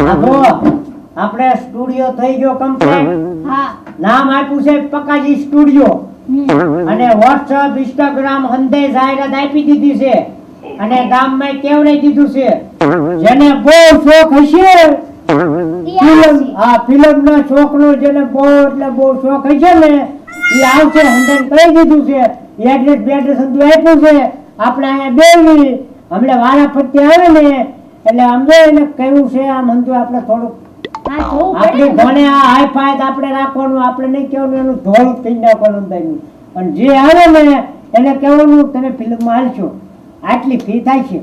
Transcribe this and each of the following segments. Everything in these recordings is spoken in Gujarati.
આપણે સ્ટુડિયો થઈ ગયો કમ્પ્લીટ. હા નામ આપ્યું છે પકાજી સ્ટુડિયો અને WhatsApp Instagram હંધે જાહેરાત આપી દીધી છે અને ગામમાં કેવડાવી દીધું છે જેને બહુ શોખ હશે ફિલ્મના શોખનો જેને બહુ શોખ હશે ને એ આવશે હંધે કહી દીધું છે એડ્રેસ બેડ્રેસ બધું આપ્યું છે આપણે અહીંયા બેવી હમણાં વારા ફરતી આવે ને એટલે અમે એને કહ્યું છે આમ હંધુ આપણે થોડુંક આપણે ભણે આ હાઈ ફાઈ આપણે રાખવાનું આપણે નહીં કહેવાનું એનું ધોળ થઈ નાખવાનું થાય પણ જે આવે ને એને કહેવાનું તમે ફિલ્મમાં હાલશો આટલી ફી થાય છે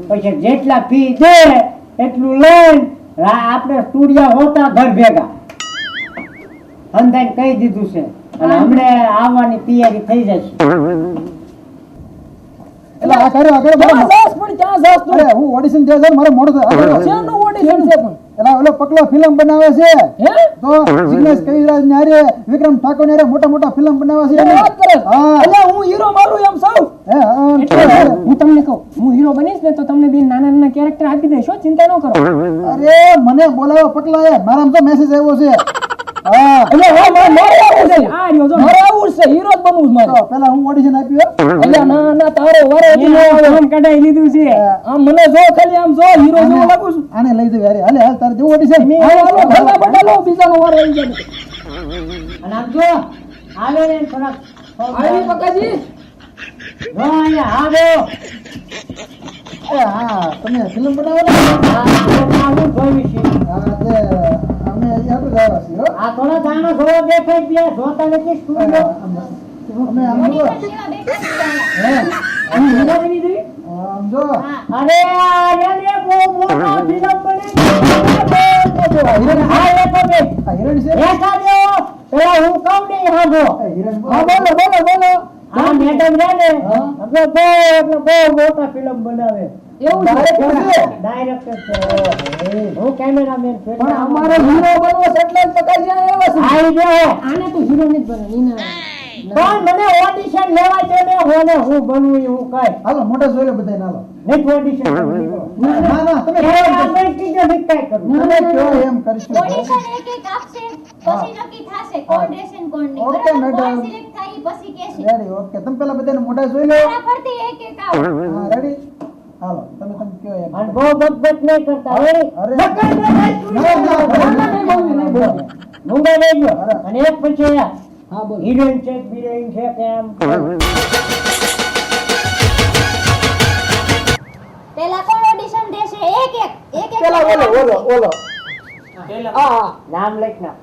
પછી જેટલા ફી દે એટલું લઈને આપણે સ્ટુડિયો હોતા ઘર ભેગા અંધાઈને કહી દીધું છે અને હમણે આવવાની તૈયારી થઈ જશે. એટલે આ કર્યો પણ ક્યાં જાસ તું? અરે હું ઓડિશન દે છે મારે મોડું થાય. શેનું ઓડિશન છે પણ? એટલે ઓલો પકલો ફિલ્મ બનાવે છે હે તો જિગ્નેશ કવિરાજ ને આરે વિક્રમ ઠાકોર ને આરે મોટા મોટા ફિલ્મ બનાવે છે એને વાત કરે. હા એટલે હું હીરો મારું એમ સાવ હે હું તમને કહું હું હીરો બનીશ ને તો તમને બે નાના નાના કેરેક્ટર આપી દઈશ ચિંતા ન કરો. અરે મને બોલાવો પકલાએ મારામાં તો મેસેજ આવ્યો છે. હા એટલે મારે આવું છે આ રહ્યો જો મારે આવું છે હીરો જ બનવું છે મારે. પેલા હું ઓડિશન આપ્યું એટલે ના ના તારો વારો આમ કઢાઈ લીધું છે આમ મને જો ખાલી આમ જો હીરો જેવો લાગુ છું. આને લઈ દઉં યાર હાલે હાલ તારે જેવું ઓડિશન હાલો બટાલો બીજાનો વારો આવી જાય અને આમ જો આવે ને થોડાક આવી પકાજી જો અહીંયા આવો હા તમે ફિલ્મ બનાવો ને હું જોઈ છે હા તે અમે અહીંયા તો જવા છીએ હો. આ થોડા દાણા થોડો દેખાય છે જોતા નથી સ્ટુડિયો અમે આમ જો હે આમ હીરો બની ગઈ. આમ જો અરે આને બહુ મોટો ફિલ્મ બની આ લેતો બે આ હિરોઈન છે એકા દેવો પેલા હું કહું ને હાંભો હિરોઈન હા બોલો આ મેડમ રે ને આપણે બહુ મોટા ફિલ્મ બનાવે એવું છે ડાયરેક્ટર છે હું કેમેરામેન છું પણ અમારે હીરો બનવો છે એટલે જ પકાજી આવ્યા છે. આઈ ગયો આને તું હીરો નથી બનવાનો પણ મને ઓડિશન લેવા દે ને હોને હું બનવું હું કઈ હાલો મોટા જોઈ લો બધાય નાલો નથી ઓડિશન ના ના તમે આપણે કીધું નથી કઈ કરું તમે કયો એમ કરીશું ઓડિશન એક એક આપશે પછી નક્કી થશે કોણ રહેશે ને કોણ નહીં. ઓકે, બરાબર? મેડમ. કોણ સિલેક્ટ થાય ઈ પછી કહેશે. રેડી ઓકે તમે પેલા બધાને મોટા જોઈ લો મારા ફરતી એક એક આવો. હા રેડી હાલો તમે કયો એમ અને બહુ બકબક નહીં કરતા અરે. મુંબઈ લઈ ગયો અને એક પછી હા બોલ હિરોઈન છે હિરોઈન છે કેમ પહેલા કોણ ઓડિશન દેશે એક એક એક એક પેલા ઓલો હા નામ લખ ના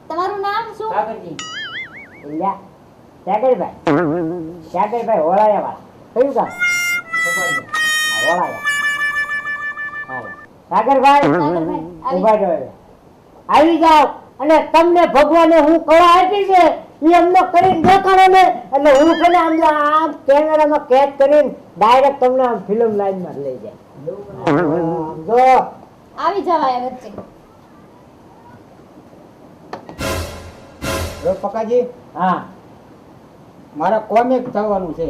તમારું નામ શું? યા સાગરભાઈ હોળાયા વાળા કયું ગામ હોળાયા હાલો સાગરભાઈ સાગરભાઈ, ઉભા રહો આવી જાઓ અને તમને ભગવાને હું કળા આપી છે એ અમને કરીને દેખાડો ને એટલે હું છે ને આમ કેમેરામાં કેચ કરીને ડાયરેક્ટ તમને આમ ફિલ્મ લાઈનમાં લઈ જાય જો આવી જવાય વચ્ચે. પકાજી હા મારે કોમિક થવાનું છે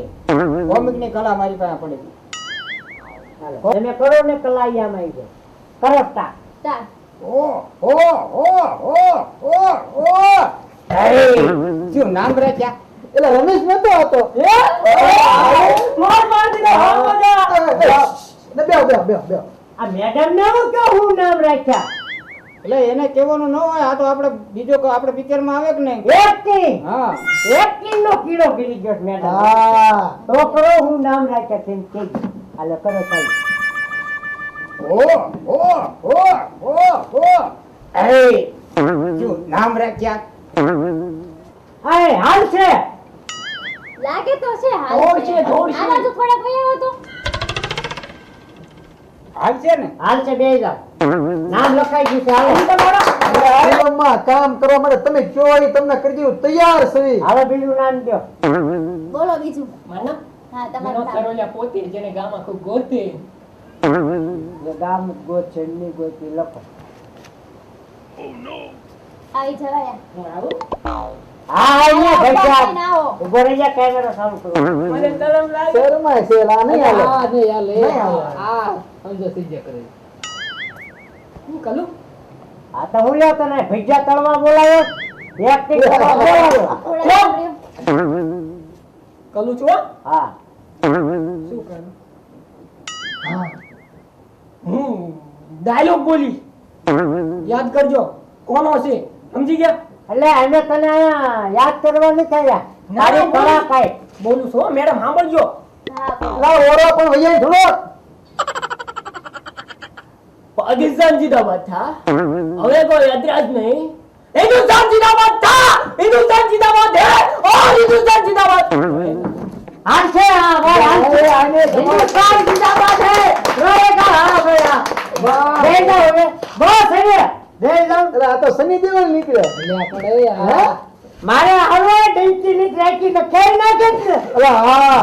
કોમિક ની કલા મારી પાસે પડી હાલો તમે કરો ને કલા આમાં આવી જાય કરો સ્ટાર્ટ સ્ટાર્ટ. શું નામ રાખ્યા એટલે રમેશ નતો હતો ને બે આ મેડમ ને હું કેવું નામ રાખ્યા એટલે એને કહેવાનું ન હોય આ તો આપણે બીજો આપણે પિક્ચર માં આવે કે નહીં એક્ટિંગ હા એક્ટિંગ નો કીડો ગીરી ગયો છે મેડમ હા તો કરો હું નામ રાખ્યા છે કે હાલો કરો સાહેબ શું નામ રાખ્યા હાય હાલ છે લાગે તો છે હાલ દોડ છે, દોડ છે. આ બાજુ થોડાક વહી આવો તો. હાલ છે ને હાલ છે બે જાવ નામ લખાઈ ગયું છે હાલો ફિલ્મમાં કામ કરવા માટે તમે કયો એ તમને કરી દઉં તૈયાર છે હવે બીજું નામ કયો બોલો બીજું. માનવ હા મનો તમારું નામ. કરોલિયા પોતે જેને ગામમાં ખૂબ ગોતે જે ગામ ગોત છે ની ગોતી લખો આવી જવાય. હું આવું હા અહીંયા ભાઈ આવો, સાહેબ આવો. ઉભો રહી જા કેમેરા ચાલુ કરો મને તરમ લાગે શહેરમાં છે લા નહીં હાલે આ નહીં હાલે નહીં હાલે. આ સમજો સીજે કરે હું કલું આ તો હું લ્યો તને ભજીયા તળવા બોલાવ્યો એક્ટિંગ કરવા બોલાવ્યો કલું છો હા શું કરું હું ડાયલોગ બોલી યાદ કરજો કોનો છે સમજી ગયા એટલે અમે તને અહીંયા યાદ કરવા નથી આવ્યા તારી કળા કાંઈ બોલું છો મેડમ સાંભળજો હા લા ઓરો પણ વૈયા થોડો पाकिस्तान जिंदाबाद था हमें कोई ऐतराज नहीं हिंदुस्तान जिंदाबाद था हिंदुस्तान जिंदाबाद है और हिंदुस्तान जिंदाबाद હાલશે આ ભાઈ હાલશે હિન્દુસ્તાન જિંદાબાદ હે रहेगा હા ભૈયા જય જાઓ હવે બસ હવે જય જાઓ એટલે આ તો સની દેવલ નીકળ્યો હે? મારે હવે ડેન્ટી ની રાખી તો ખેલ નાખે જ ને અરે હા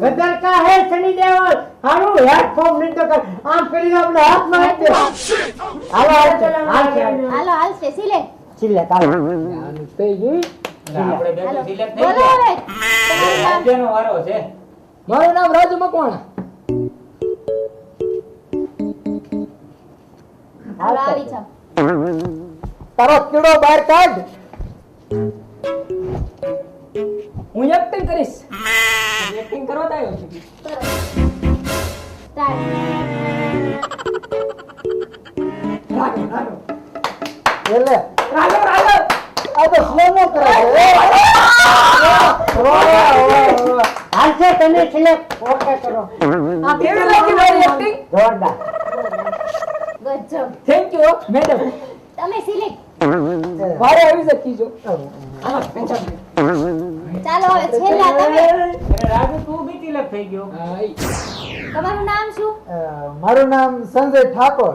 ગદર કા હે સની દેવલ હારું હેડફોન ની તો કર આમ કરી આપણે હાથમાં આપી દે હાલો હાલશે હાલો હાલશે સિલેક્ટ ચીલે કાલ આપણે બેટું સિલેક્ટ થઈ બોલો ગયા હવે તમારું નામ. રાજ્યનો વારો છે મારું નામ રાજુ મકવાણા હાલો આવી જાઓ તારો કીડો બહાર કાઢ હું એક્ટિંગ કરીશ એક્ટિંગ કરવા જ આવ્યો છું સ્ટાર્ટ રાજો રાજો એટલે રાજો રાજો આ તો સ્લો કરે હાલશે તમે સિલેક્ટ ઓકે કરો આ કેવી લાગી મારી એક્ટિંગ જોરદાર ગજબ થેન્ક યુ મેડમ તમે સિલેક્ટ વારે આવી શકી છો ચાલો હવે છેલ્લા તમે અરે રાજુ તું બી સિલેક્ટ થઈ ગયો તમારું નામ શું મારું નામ સંજય ઠાકોર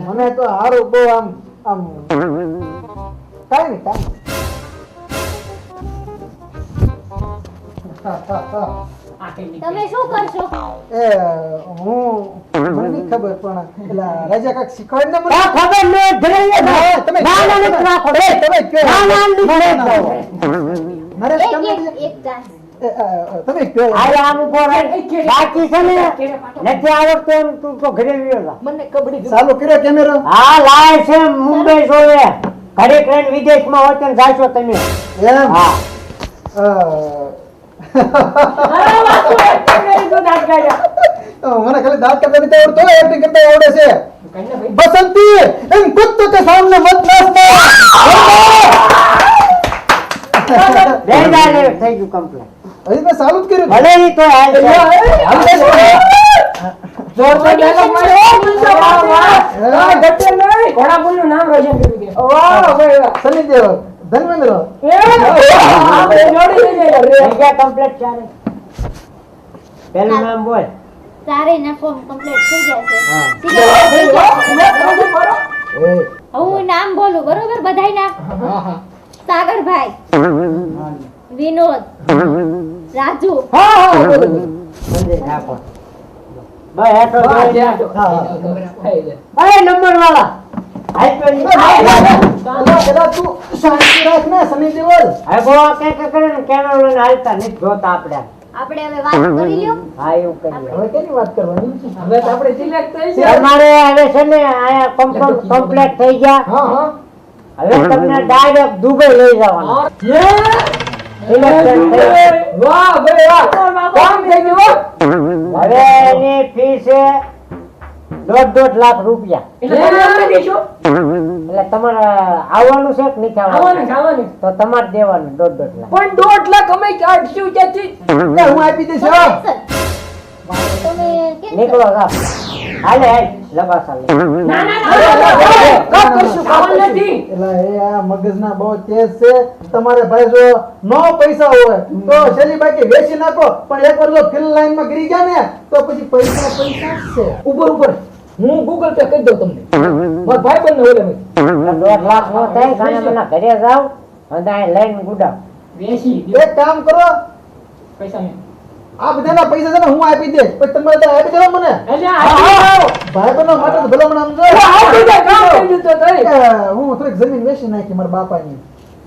મને તો હારું બહુ આમ આમ કાંઈ નહીં તમે શું કરશો એ હું મને નહીં ખબર પણ પેલા રાજા કાક શીખવાડ ને મને આ ખબર ને ધરેય હા, તમે ના ના નથી રાખો રે તમે કયો ના ના નથી રાખો નરેશ એક તમે એક એક ચાન્સ તમે કયો આરે આમ ઉભો રહે બાકી છે ને નથી આવડતું એમ તું તો ઘરે વ્યો જા મને કબડ્ડી ચાલુ કર્યો કેમેરો હા લાય છે મુંબઈ જોવે ઘરે ટ્રેન વિદેશમાં હોય તો જાશો તમે એમ હા મને ખાલી દાંત કરતા નથી આવડતો એક્ટિંગ કરતા આવડે છે बसंती इन कुत्तों के सामने मत नाचना બે જાને થઈ ગયું કમ્પ્લીટ अभी मैं चालू જ કર્યું ભલે ઈ તો હાલ છે જોરદાર ડાયલોગ માર્યો ગટ્ટે નહીં ઘોડાપુરનું નામ રોશન કરી દે વાહ ભાઈ વાહ सनी देओल धर्मेंद्र આપણે જોડી દઈ થઈ ગયા કમ્પ્લીટ ચાલે પેલું નામ બોલ ચારે ના ફોર્મ કમ્પ્લીટ થઈ ગયા છે હા. સિલેક્ટ થઈ ગયા ए હું નામ બોલું બરોબર બધાયના સાગરભાઈ વિનોદ રાજુ સંજય ઠાકોર બસ હેઠો જોઈ લે. અરે નંબર વાળા આઈપીએલ चला तू शांति रख ना सनी देओल હવે બહુ કે કરે ને કેમેરો લઈને હાલતા નથી જોતા આપણે આપણે હવે વાત કરી લ્યો હા એવું કરીએ હવે કેની વાત કરવાની હવે તો આપણે સિલેક્ટ થઈ છે તમારે હવે છે ને આયા કમ્પ્લીટ થઈ ગયા हां हां હવે તમને ડાયરેક્ટ દુબઈ લઈ જવાના Selection થઈ ગયું. વાહ ભાઈ વાહ કામ થઈ ગયું હવે એની ફી છે 1.5 લાખ રૂપિયા એટલે તમે અમને દેશો એટલે તમારે આવવાનું છે કે નહીં આવવાનું આવવાનું આવવાનું તો તમારે દેવાનું 1.5 લાખ પણ 1.5 લાખ અમે કાઢશું ક્યાંથી ए હું આપી દઈશ હો તમે કેમ નીકળો જાઓ હાલે હાલ લબાસા લે ના ના ના કામ કરશું કામ નથી એલા એ આ મગજના બહુ તેજ છે તમારે ભાઈ જો નો પૈસા હોય તો શેલી બાકી વેચી નાખો પણ એકવાર જો ફિલ લાઈન માં ગરી ગયા ને તો પછી પૈસા પૈસા જ છે ઉપર ઉપર હું ગૂગલ પે કરી દઉં તમને મારા ભાઈ બંને ઓલે મેં 1.5 લાખ નો થાય કાને મને ઘરે જાવ અને આ લઈને ગુડાવ વેચી એક કામ કરો પૈસા મેં આ બધાના પૈસા છે ને હું આપી દઈશ પછી તમે બધા આપી દેવા મને એટલે આ ભાઈ બંને માટે તો ભલા મને આમ જો આ કામ કરી દીધું તો થઈ હું થોડીક જમીન વેચી નાખી મારા બાપાની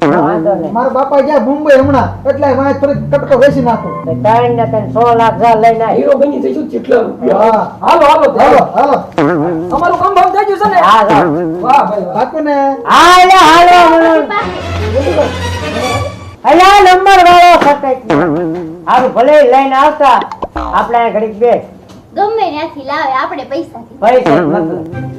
વાંધો નહીં. મારા બાપા ગયા મુંબઈ હમણાં એટલે વાંહે થોડીક કટકો વેચી નાખું. તો 3 ને 6 લાખ જા લઈને આય. હીરો બની જઈશું કેટલા રૂપિયા હા હાલો હાલો હાલો હાલો અમારું કામ ભાવ થઈ ગયું છે ને હા જા. વાહ ભાઈ વાહ. પાકું ને હાલો હાલો અલ્યા નંબર વાળો ખટાઈ હારું ભલે લઈને આવતા આપણે આ ઘડીક બે ગમે ત્યાંથી લાવે આપણે પૈસાથી. પૈસા મતલબ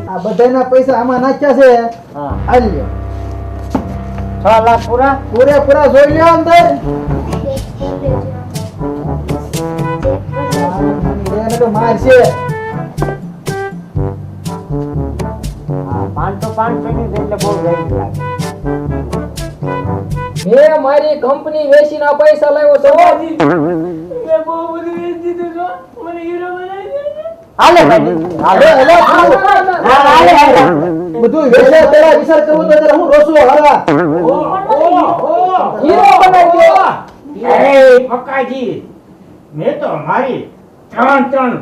આ બધાના પૈસા આમાં નાખ્યા છે હા આ લ્યો 6 લાખ પૂરા પૂરેપૂરા જોઈ લ્યો અંદર એને તો માર છે હા 500 ની એટલે બહુ રેટ લાગે મેં મારી કંપની વેચીના પૈસા લાવ્યો છો મેં બહુ બધું વેચી દીધું છો મને હીરો બનાવી દે હાલે ભાઈ હાલે અરે અલા તું હા હાલે હાલે બધું વેચે પેલા વિચાર કરવો તો ત્યારે હું રોસું હાલા હીરો બનાવી દો અરે પક્કાજી મેં તો મારી 3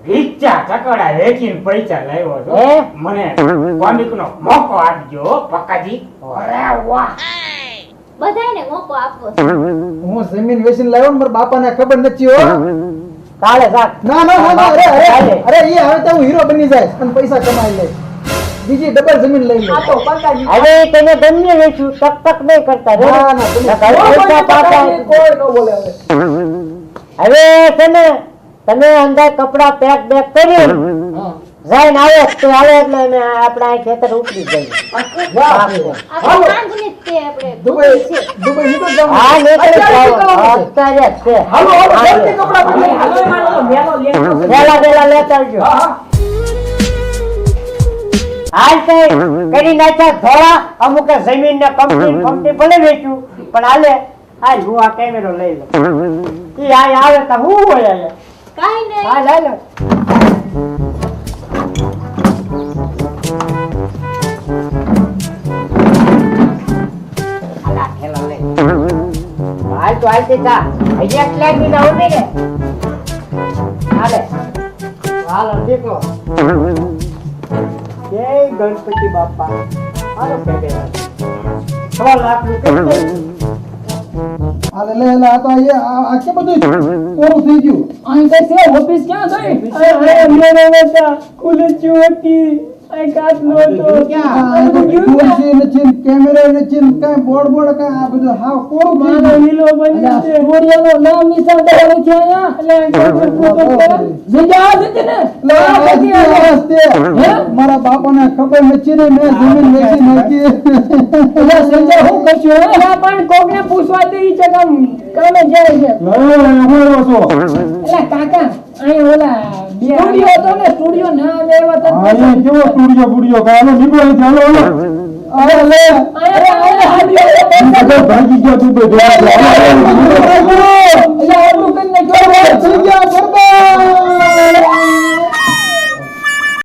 રીચા ચકડા વેચીને પૈસા લાવ્યો છો હે? મને કોમિકનો મોકો આપજો પક્કાજી અરે વાહ બધાયને મોકો આપવો છે. હું જમીન વેચીને લાવ્યો ને મારા બાપાને ખબર નથી હો કાલે જા ના ના ના ના, અરે અરે અરે ઈ હવે તો હું હીરો બની જાય અને પૈસા કમાઈ લે બીજી ડબલ જમીન લઈ લે આ તો પંકાજી હવે તેને ગમે વેચું તક તક નહીં કરતા રે ના, ના, તમે- પૈસા પાછા કોઈ ન બોલે હવે હવે છે ને તમે અંદર કપડા પેક બેક કરી જઈને આવે તો હાલે એટલે અમે આપણા અહીં ખેતર ઉપડી જઈએ આપણે સાંજની જ તે આપણે દુબઈ દુબઈ છે. દુબઈ નીકળ જાવ હા નીકળી અત્યારે જાઓ. નીકળવાનું છે. અત્યારે જ છે હાલો હાલો હાલે. જલ્દી કપડાં બદલી હાલો મારો મેલો લેતો છે. વેલા વેલા લેતા આવજો હા હા હાલ તે કરી નાખ્યા થોડા અમુક જમીન ને કંપની ભલે વેચ્યું પણ હાલે હાલ હું આ કેમેરો લઈ લઉં ઈ આ આવે તો હું હોય અહીંયા કાંઈ નહીં. હાલ હાલ હાલા ખેલા લે હાલ તો હાલ તે જા હજી એટલા દી ના ઉભી ને હાલે હાલો નીકળો જય ગણપતિ બાપા હાલો પેડે 6 લાખ રૂપિયા હાલે લે લે આ તો આ કે બધું કોરું થઈ ગયું અહીં કઈ છે ઓફિસ ક્યાં ગઈ અરે મેરે બેટા ખુલે ચુવતી આ કાટ લો તો આ બધું ખુરશી નથી કેમેરા નથી કાંઈ બોર્ડ કાંઈ આ બધું હાવ કોરું થઈ મારો ગયું હીલો બની અલ્યા છે સ્ટુડિયોનું નામ નિશાન દેવાનું છે અહીંયા જગ્યા આ દીધી ને લે, આ દીધી આ. હે? મારા બાપાને ખબર નથી ને મેં જમીન વેચી નાખી અલ્યા સંજય હું કરશું હે આ પણ કોકને પૂછવા દે ઈ જગમ કામે જાય છે એટલે કાકા અહીં ઓલા બે સ્ટુડિયો તો ને સ્ટુડિયો નામ એવા તો અરે લે આયા આયા ભાગી ગયો તું